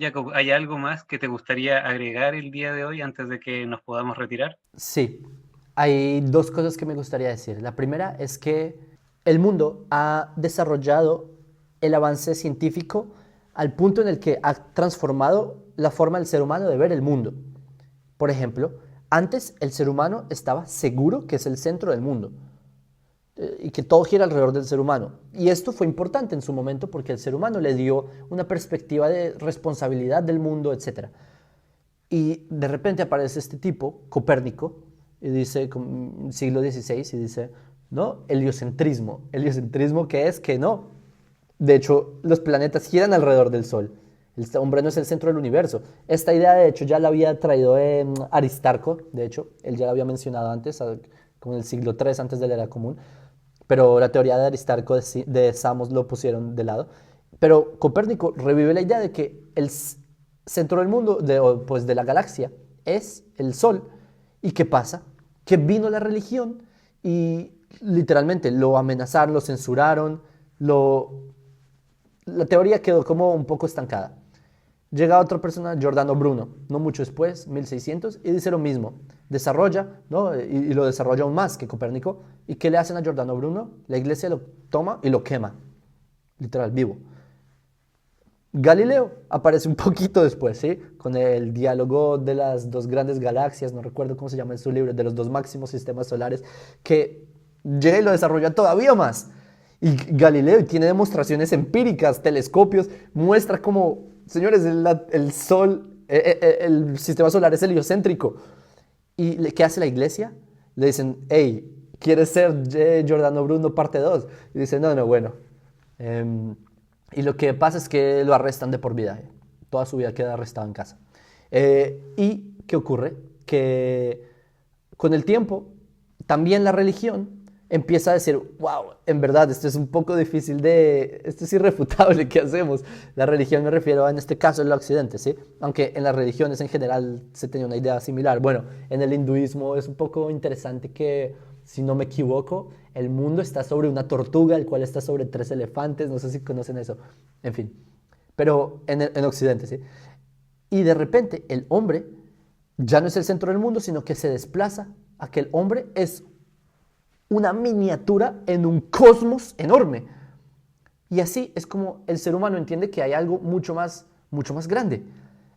Jacob, ¿hay algo más que te gustaría agregar el día de hoy antes de que nos podamos retirar? Sí, hay dos cosas que me gustaría decir. La primera es que el mundo ha desarrollado el avance científico al punto en el que ha transformado la forma del ser humano de ver el mundo. Por ejemplo, antes el ser humano estaba seguro que es el centro del mundo y que todo gira alrededor del ser humano. Y esto fue importante en su momento porque el ser humano le dio una perspectiva de responsabilidad del mundo, etcétera. Y de repente aparece este tipo, Copérnico, y dice, siglo XVI, y dice, no, heliocentrismo. Heliocentrismo que es que no. De hecho, los planetas giran alrededor del Sol. El hombre no es el centro del universo. Esta idea, de hecho, ya la había traído Aristarco, de hecho, él ya la había mencionado antes, como en el siglo III antes de la era común, pero la teoría de Aristarco de Samos lo pusieron de lado. Pero Copérnico revive la idea de que el centro del mundo, pues de la galaxia, es el Sol. ¿Y qué pasa? Que vino la religión y literalmente lo amenazaron, lo censuraron, la teoría quedó como un poco estancada. Llega otra persona, Giordano Bruno, no mucho después, 1600, y dice lo mismo. Desarrolla, ¿no? Y lo desarrolla aún más que Copérnico. ¿Y qué le hacen a Giordano Bruno? La iglesia lo toma y lo quema, literal, vivo. Galileo aparece un poquito después, ¿sí? Con el diálogo de las dos grandes galaxias, no recuerdo cómo se llama en su libro, de los dos máximos sistemas solares, que llega y lo desarrolla todavía más. Y Galileo tiene demostraciones empíricas, telescopios, muestra como, señores, el Sol, el sistema solar es heliocéntrico. ¿Y qué hace la iglesia? Le dicen, hey, ¿quieres ser Giordano Bruno parte 2? Y dice, no, no, bueno. Eh, y lo que pasa es que lo arrestan de por vida. Toda su vida queda arrestado en casa. ¿Y qué ocurre? Que con el tiempo, también la religión empieza a decir, wow, en verdad, esto es un poco difícil esto es irrefutable, ¿qué hacemos? La religión me refiero a, en este caso, el occidente, ¿sí? Aunque en las religiones en general se tenía una idea similar. Bueno, en el hinduismo es un poco interesante que, si no me equivoco, el mundo está sobre una tortuga, el cual está sobre tres elefantes, no sé si conocen eso, en fin, pero en occidente, ¿sí? Y de repente el hombre ya no es el centro del mundo, sino que se desplaza a que el hombre es una miniatura en un cosmos enorme. Y así es como el ser humano entiende que hay algo mucho más grande.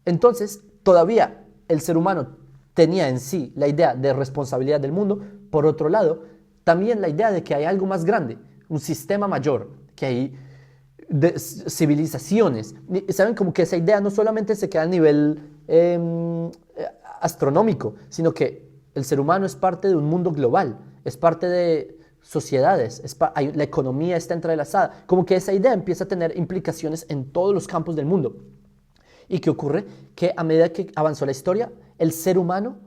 Entonces, todavía el ser humano tenía en sí la idea de responsabilidad del mundo. Por otro lado, también la idea de que hay algo más grande, un sistema mayor, que hay civilizaciones. Saben, como que esa idea no solamente se queda a nivel astronómico, sino que el ser humano es parte de un mundo global, es parte de sociedades, la economía está entrelazada, como que esa idea empieza a tener implicaciones en todos los campos del mundo. ¿Y qué ocurre? Que a medida que avanzó la historia, el ser humano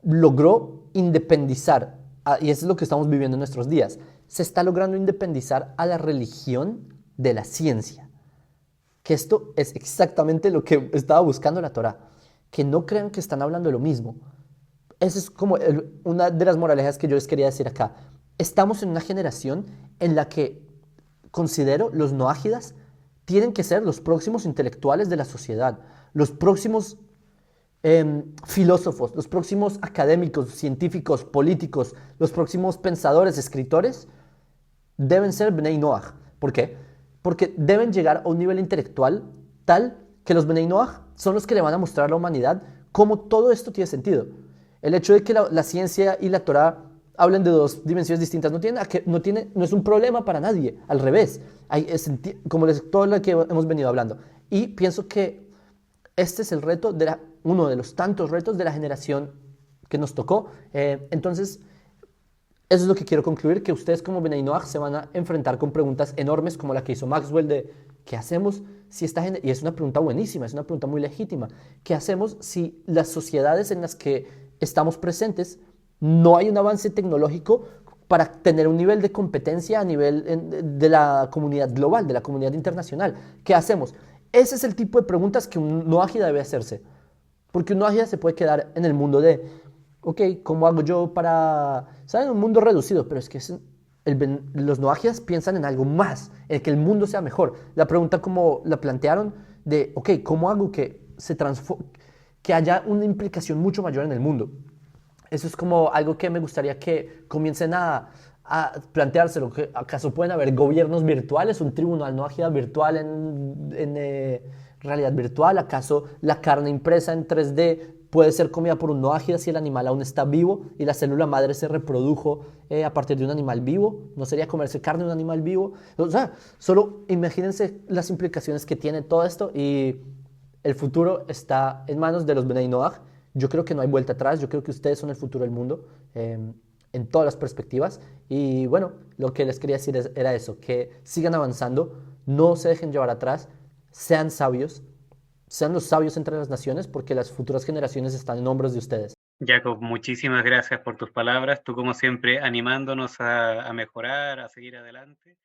logró independizar, y eso es lo que estamos viviendo en nuestros días, se está logrando independizar a la religión de la ciencia. Que esto es exactamente lo que estaba buscando la Torá. Que no crean que están hablando de lo mismo. Esa es como una de las moralejas que yo les quería decir acá. Estamos en una generación en la que considero los noágidas tienen que ser los próximos intelectuales de la sociedad, los próximos filósofos, los próximos académicos, científicos, políticos, los próximos pensadores, escritores, deben ser Bnei Noach. ¿Por qué? Porque deben llegar a un nivel intelectual tal que los Bnei Noach son los que le van a mostrar a la humanidad cómo todo esto tiene sentido. El hecho de que la ciencia y la Torah hablen de dos dimensiones distintas no es un problema para nadie, al revés, como todo lo que hemos venido hablando. Y pienso que este es el reto, uno de los tantos retos de la generación que nos tocó. Entonces, eso es lo que quiero concluir, que ustedes como Benay Noach se van a enfrentar con preguntas enormes como la que hizo Maxwell de ¿qué hacemos si esta gente, y es una pregunta buenísima, es una pregunta muy legítima, ¿qué hacemos si las sociedades en las que estamos presentes no hay un avance tecnológico para tener un nivel de competencia a nivel de la comunidad global, de la comunidad internacional? ¿Qué hacemos? Ese es el tipo de preguntas que un noágida debe hacerse. Porque un noágida se puede quedar en el mundo de, ok, ¿cómo hago yo para, ¿saben? Un mundo reducido, pero es que los noágidas piensan en algo más, en que el mundo sea mejor. La pregunta como la plantearon de, ok, ¿cómo hago que que haya una implicación mucho mayor en el mundo? Eso es como algo que me gustaría que comiencen a planteárselo. Que ¿acaso pueden haber gobiernos virtuales, un tribunal no ágida virtual en realidad virtual? ¿Acaso la carne impresa en 3D puede ser comida por un no ágida si el animal aún está vivo y la célula madre se reprodujo a partir de un animal vivo? ¿No sería comerse carne de un animal vivo? O sea, solo imagínense las implicaciones que tiene todo esto, y el futuro está en manos de los Bnei Noach. Yo creo que no hay vuelta atrás. Yo creo que ustedes son el futuro del mundo, en todas las perspectivas. Y bueno, lo que les quería decir era eso, que sigan avanzando, no se dejen llevar atrás, sean sabios, sean los sabios entre las naciones, porque las futuras generaciones están en hombros de ustedes. Jacob, muchísimas gracias por tus palabras. Tú, como siempre, animándonos a mejorar, a seguir adelante.